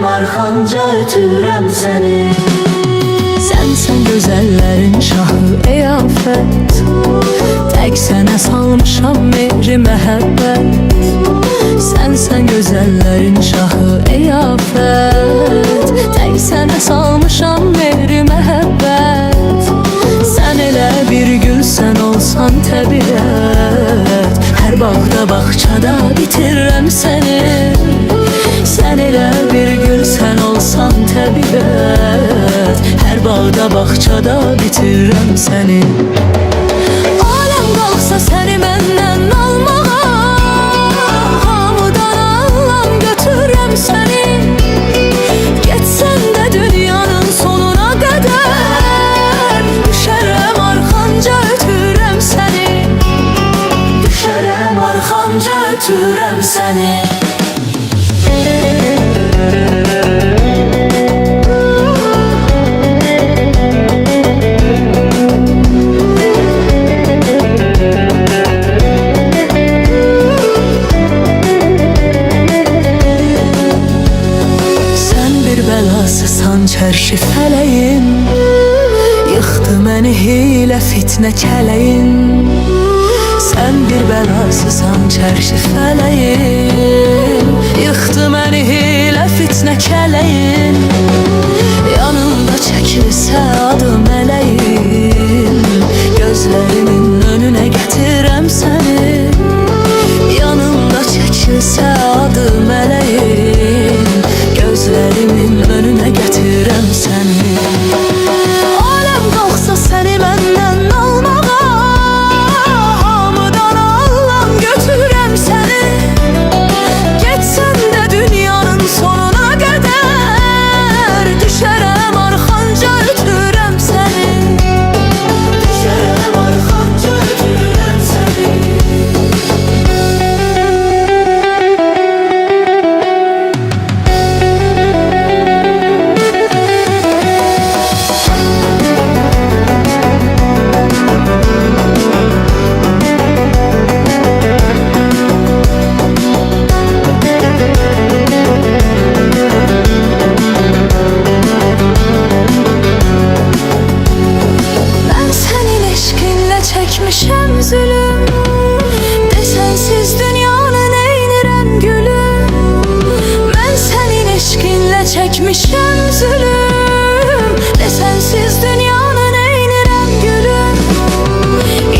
arxanca ötürəm səni. Sənsən gözəllərin şahı ey afət, tək sənə salmışam mehri məhəbbət. Sənsən gözəllərin şahı ey afət, tək sənə salmışam mehri məhəbbət. Sən elə bir gülsən olsan təbiət, hər bağda bağçada bitirirəm səni. Sən elə bir gülsən olsan təbiət, hər bağda bağçada bitirirəm səni. Aləm qalxsa səni məndən almağa, hamıdan allam götürürəm səni. Getsən də dünyanın sonuna qədər, düşərəm arxanca ötürəm səni. Düşərəm arxanca ötürəm səni. Belasısan çərşi fələyin, yıxdı məni hilə fitnə kələyin. Sən bir bəlasısan çərşi fələyin, yıxdı məni hilə fitnə kələyin. Yanımda çəkilsə adı mələyin, gözlərimin önünə gətirəm səni. Yanımda çəkilsə adı mələyin, gözlərimin önünə gətirəm səni. Aləm qalxsa səni məndən almağa, hamıdan allam götürəm səni. Getsən də dünyanın sonuna qədər, düşərəm arxanca ötürəm səni. Düşərəm arxanca ötürəm səni. Çəkmişəm zülüm, desənsiz dünyanı neynirəm gülüm. Mən sənin eşqinlə çəkmişəm zülüm, desənsiz dünyanı neynirəm gülüm.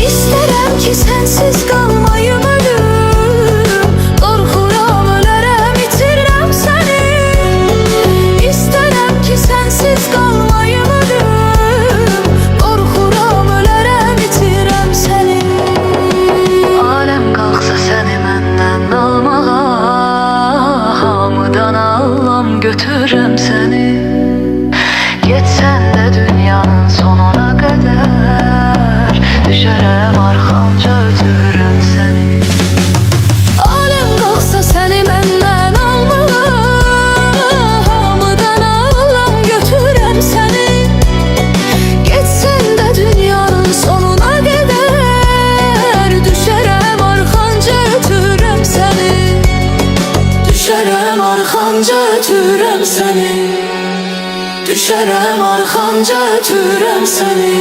İstərəm ki sənsiz qalmayım ölüm, qorxuram ölərəm itirirəm səni. İstərəm ki sənsiz qalmayım ölüm, qorxuram ölərəm itirirəm səni. Aləm qalxsa səni məndən almağa, hamıdan allam götürəm səni. Getsən də dünyanın sonuna qədər, düşərəm arxanca ötürəm səni. Aləm qalxsa səni məndən almağa, hamıdan allam götürəm səni. Getsən də dünyanın sonuna qədər, düşərəm arxanca ötürəm səni. Düşərəm arxanca ötürəm səni. Düşərəm arxanca ötürəm səni.